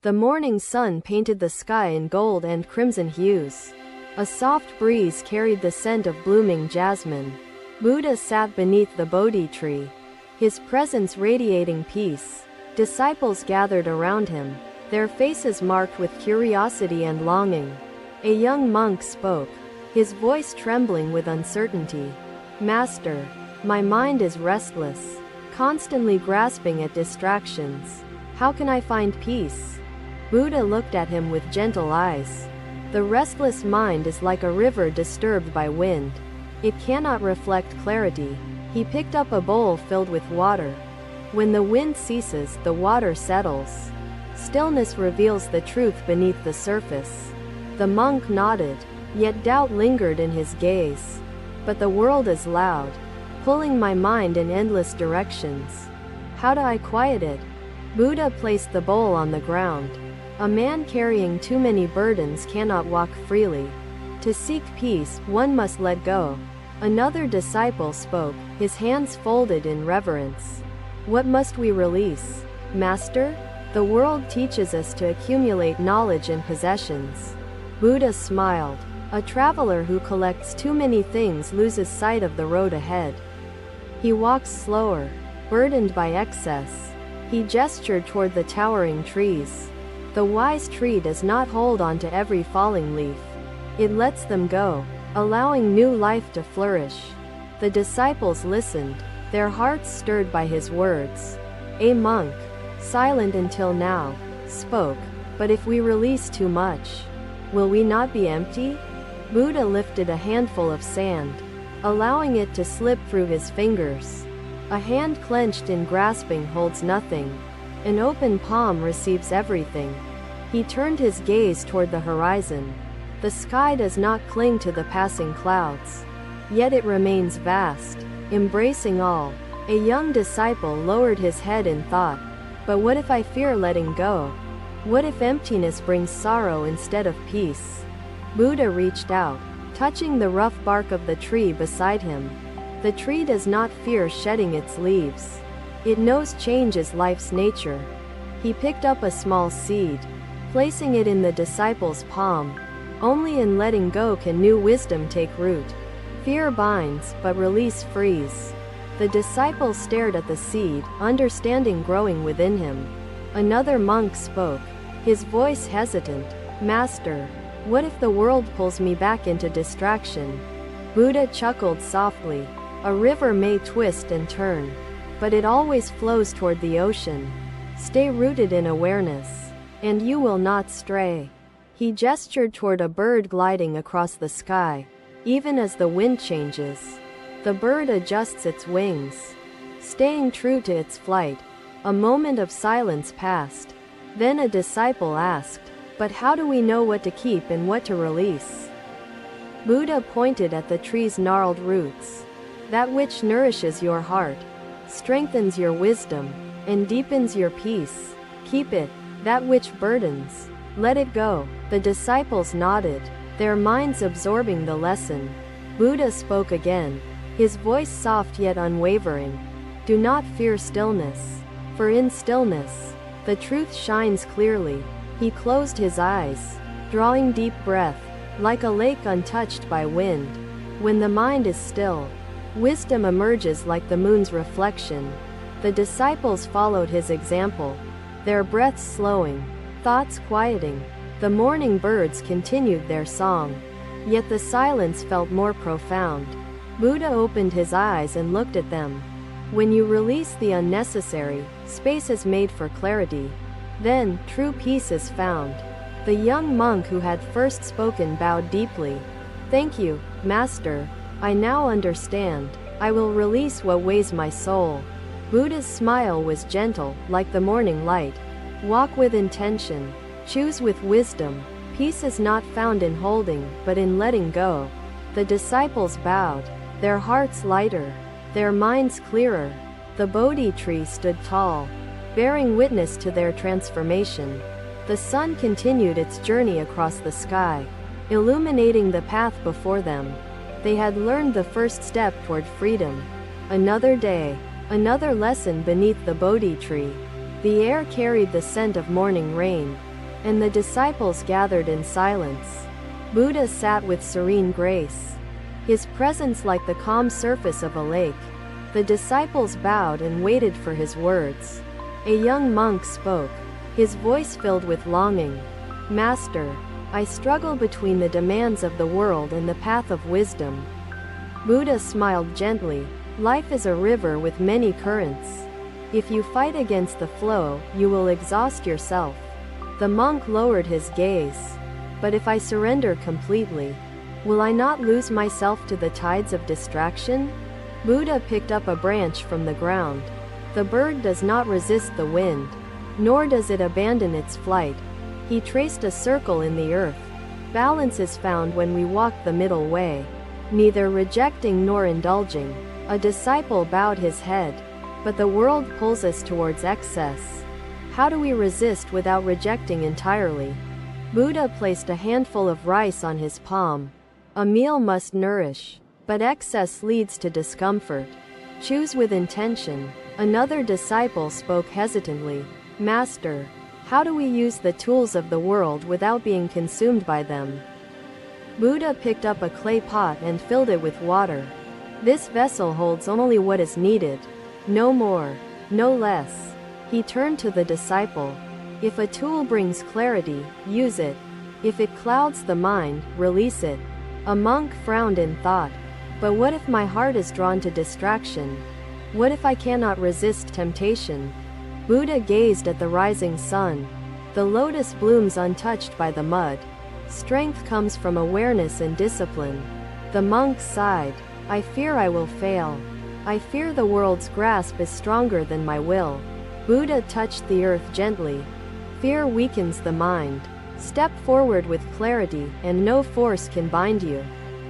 The morning sun painted the sky in gold and crimson hues. A soft breeze carried the scent of blooming jasmine. Buddha sat beneath the Bodhi tree, his presence radiating peace. Disciples gathered around him, their faces marked with curiosity and longing. A young monk spoke, his voice trembling with uncertainty. "Master, my mind is restless, constantly grasping at distractions. How can I find peace?" Buddha looked at him with gentle eyes. The restless mind is like a river disturbed by wind. It cannot reflect clarity. He picked up a bowl filled with water. When the wind ceases, the water settles. Stillness reveals the truth beneath the surface. The monk nodded, yet doubt lingered in his gaze. "But the world is loud, pulling my mind in endless directions. How do I quiet it?" Buddha placed the bowl on the ground. A man carrying too many burdens cannot walk freely. To seek peace, one must let go. Another disciple spoke, his hands folded in reverence. "What must we release, Master?" "The world teaches us to accumulate knowledge and possessions." Buddha smiled. "A traveler who collects too many things loses sight of the road ahead." He walks slower, burdened by excess. He gestured toward the towering trees. The wise tree does not hold on to every falling leaf. It lets them go, allowing new life to flourish. The disciples listened, their hearts stirred by his words. A monk, silent until now, spoke, "But if we release too much, will we not be empty?" Buddha lifted a handful of sand, allowing it to slip through his fingers. A hand clenched in grasping holds nothing. An open palm receives everything. He turned his gaze toward the horizon. The sky does not cling to the passing clouds, yet it remains vast, embracing all. A young disciple lowered his head in thought. "But what if I fear letting go? What if emptiness brings sorrow instead of peace?" Buddha reached out, touching the rough bark of the tree beside him. The tree does not fear shedding its leaves. It knows change is life's nature. He picked up a small seed, placing it in the disciple's palm. Only in letting go can new wisdom take root. Fear binds, but release frees. The disciple stared at the seed, understanding growing within him. Another monk spoke, his voice hesitant. "Master, what if the world pulls me back into distraction?" Buddha chuckled softly. "A river may twist and turn, but it always flows toward the ocean. Stay rooted in awareness, and you will not stray." He gestured toward a bird gliding across the sky. Even as the wind changes, the bird adjusts its wings, staying true to its flight. A moment of silence passed. Then a disciple asked, "But how do we know what to keep and what to release?" Buddha pointed at the tree's gnarled roots. "That which nourishes your heart, strengthens your wisdom, and deepens your peace, keep it. That which burdens, let it go." The disciples nodded, their minds absorbing the lesson. Buddha spoke again, his voice soft yet unwavering. "Do not fear stillness, for in stillness, the truth shines clearly." He closed his eyes, drawing deep breath, like a lake untouched by wind. When the mind is still, wisdom emerges like the moon's reflection. The disciples followed his example, their breaths slowing, thoughts quieting. The morning birds continued their song, yet the silence felt more profound. Buddha opened his eyes and looked at them. When you release the unnecessary, space is made for clarity. Then, true peace is found. The young monk who had first spoken bowed deeply. "Thank you, Master. I now understand. I will release what weighs my soul." Buddha's smile was gentle, like the morning light. Walk with intention. Choose with wisdom. Peace is not found in holding, but in letting go. The disciples bowed, their hearts lighter, their minds clearer. The Bodhi tree stood tall, bearing witness to their transformation. The sun continued its journey across the sky, illuminating the path before them. They had learned the first step toward freedom. Another day, another lesson beneath the Bodhi tree. The air carried the scent of morning rain, and the disciples gathered in silence. Buddha sat with serene grace, his presence like the calm surface of a lake. The disciples bowed and waited for his words. A young monk spoke, his voice filled with longing. Master, I struggle between the demands of the world and the path of wisdom. Buddha smiled gently. Life is a river with many currents. If you fight against the flow, you will exhaust yourself. The monk lowered his gaze. But if I surrender completely, will I not lose myself to the tides of distraction? Buddha picked up a branch from the ground. The bird does not resist the wind, nor does it abandon its flight. He traced a circle in the earth. Balance is found when we walk the middle way, neither rejecting nor indulging. A disciple bowed his head. But the world pulls us towards excess. How do we resist without rejecting entirely? Buddha placed a handful of rice on his palm. A meal must nourish, but excess leads to discomfort. Choose with intention. Another disciple spoke hesitantly. Master, how do we use the tools of the world without being consumed by them? Buddha picked up a clay pot and filled it with water. This vessel holds only what is needed. No more, no less. He turned to the disciple. If a tool brings clarity, use it. If it clouds the mind, release it. A monk frowned in thought. But what if my heart is drawn to distraction? What if I cannot resist temptation? Buddha gazed at the rising sun. The lotus blooms untouched by the mud. Strength comes from awareness and discipline. The monk sighed. I fear I will fail. I fear the world's grasp is stronger than my will. Buddha touched the earth gently. Fear weakens the mind. Step forward with clarity, and no force can bind you.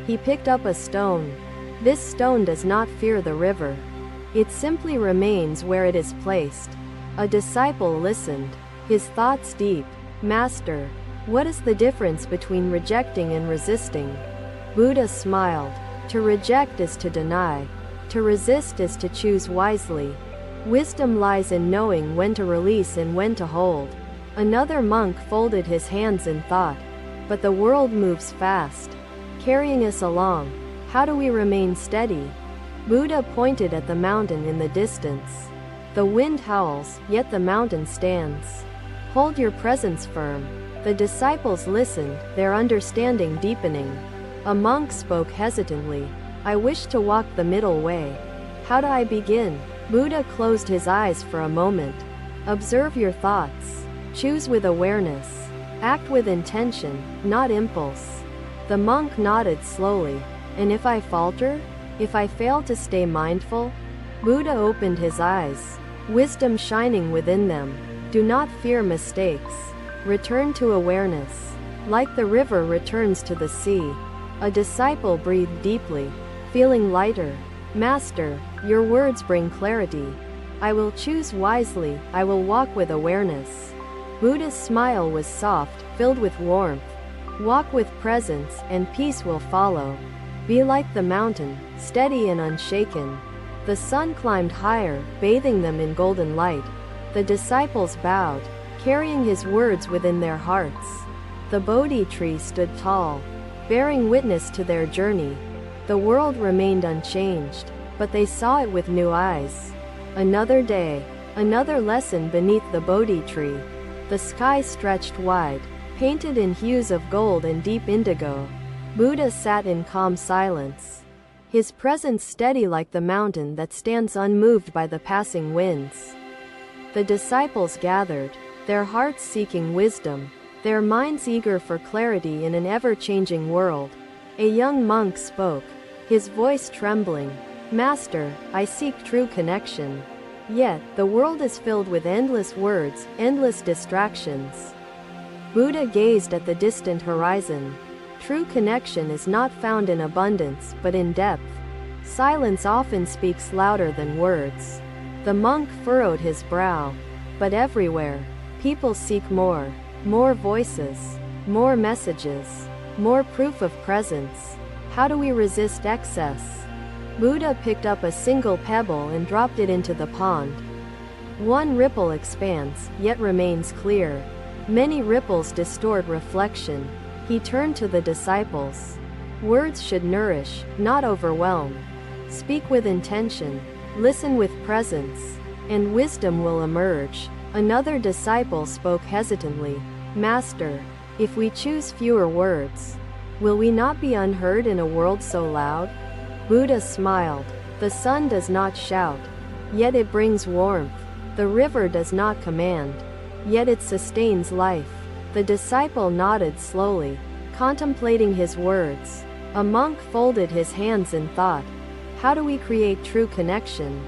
He picked up a stone. This stone does not fear the river. It simply remains where it is placed. A disciple listened, his thoughts deep. Master, what is the difference between rejecting and resisting? Buddha smiled. To reject is to deny. To resist is to choose wisely. Wisdom lies in knowing when to release and when to hold. Another monk folded his hands in thought. But the world moves fast, carrying us along. How do we remain steady? Buddha pointed at the mountain in the distance. The wind howls, yet the mountain stands. Hold your presence firm. The disciples listened, their understanding deepening. A monk spoke hesitantly. I wish to walk the middle way. How do I begin? Buddha closed his eyes for a moment. Observe your thoughts. Choose with awareness. Act with intention, not impulse. The monk nodded slowly. And if I falter? If I fail to stay mindful? Buddha opened his eyes, wisdom shining within them. Do not fear mistakes. Return to awareness. Like the river returns to the sea. A disciple breathed deeply, feeling lighter. Master, your words bring clarity. I will choose wisely, I will walk with awareness. Buddha's smile was soft, filled with warmth. Walk with presence, and peace will follow. Be like the mountain, steady and unshaken. The sun climbed higher, bathing them in golden light. The disciples bowed, carrying his words within their hearts. The Bodhi tree stood tall, bearing witness to their journey. The world remained unchanged, but they saw it with new eyes. Another day, another lesson beneath the Bodhi tree. The sky stretched wide, painted in hues of gold and deep indigo. Buddha sat in calm silence, his presence steady like the mountain that stands unmoved by the passing winds. The disciples gathered, their hearts seeking wisdom, their minds eager for clarity in an ever-changing world. A young monk spoke, his voice trembling. Master, I seek true connection. Yet, the world is filled with endless words, endless distractions. Buddha gazed at the distant horizon. True connection is not found in abundance, but in depth. Silence often speaks louder than words. The monk furrowed his brow. But everywhere, people seek more. More voices. More messages. More proof of presence. How do we resist excess? Buddha picked up a single pebble and dropped it into the pond. One ripple expands, yet remains clear. Many ripples distort reflection. He turned to the disciples. Words should nourish, not overwhelm. Speak with intention. Listen with presence, and wisdom will emerge. Another disciple spoke hesitantly. Master, if we choose fewer words, will we not be unheard in a world so loud? Buddha smiled. The sun does not shout, yet it brings warmth. The river does not command, yet it sustains life. The disciple nodded slowly, contemplating his words. A monk folded his hands in thought. How do we create true connection?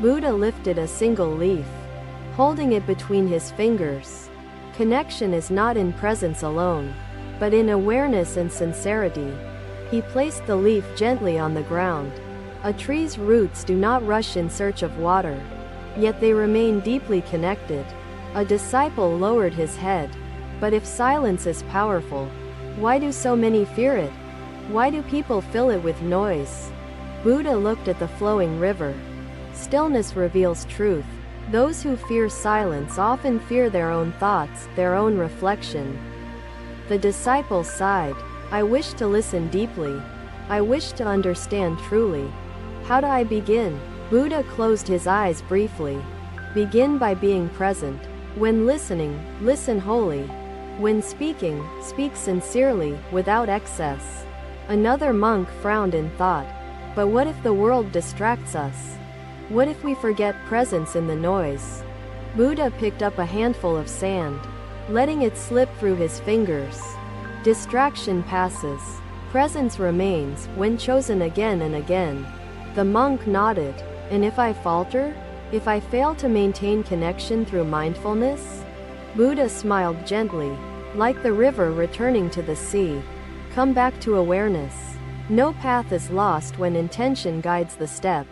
Buddha lifted a single leaf, holding it between his fingers. Connection is not in presence alone, but in awareness and sincerity. He placed the leaf gently on the ground. A tree's roots do not rush in search of water, yet they remain deeply connected. A disciple lowered his head. But if silence is powerful, why do so many fear it? Why do people fill it with noise? Buddha looked at the flowing river. Stillness reveals truth. Those who fear silence often fear their own thoughts, their own reflection. The disciple sighed. I wish to listen deeply. I wish to understand truly. How do I begin? Buddha closed his eyes briefly. Begin by being present. When listening, listen wholly. When speaking, speak sincerely, without excess. Another monk frowned in thought. But what if the world distracts us? What if we forget presence in the noise? Buddha picked up a handful of sand, letting it slip through his fingers. Distraction passes. Presence remains, when chosen again and again. The monk nodded. And if I falter? If I fail to maintain connection through mindfulness? Buddha smiled gently, like the river returning to the sea. Come back to awareness. No path is lost when intention guides the step.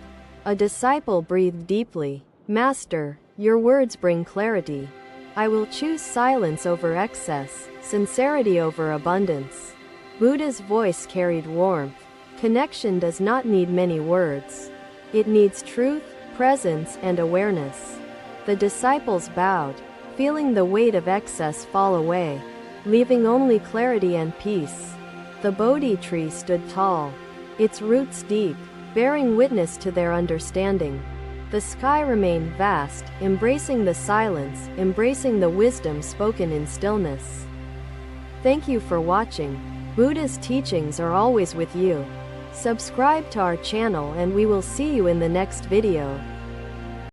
A disciple breathed deeply. Master, your words bring clarity. I will choose silence over excess, sincerity over abundance. Buddha's voice carried warmth. Connection does not need many words. It needs truth, presence, and awareness. The disciples bowed, feeling the weight of excess fall away, leaving only clarity and peace. The Bodhi tree stood tall, its roots deep, bearing witness to their understanding. The sky remained vast, embracing the silence, embracing the wisdom spoken in stillness. Thank you for watching. Buddha's teachings are always with you. Subscribe to our channel and we will see you in the next video.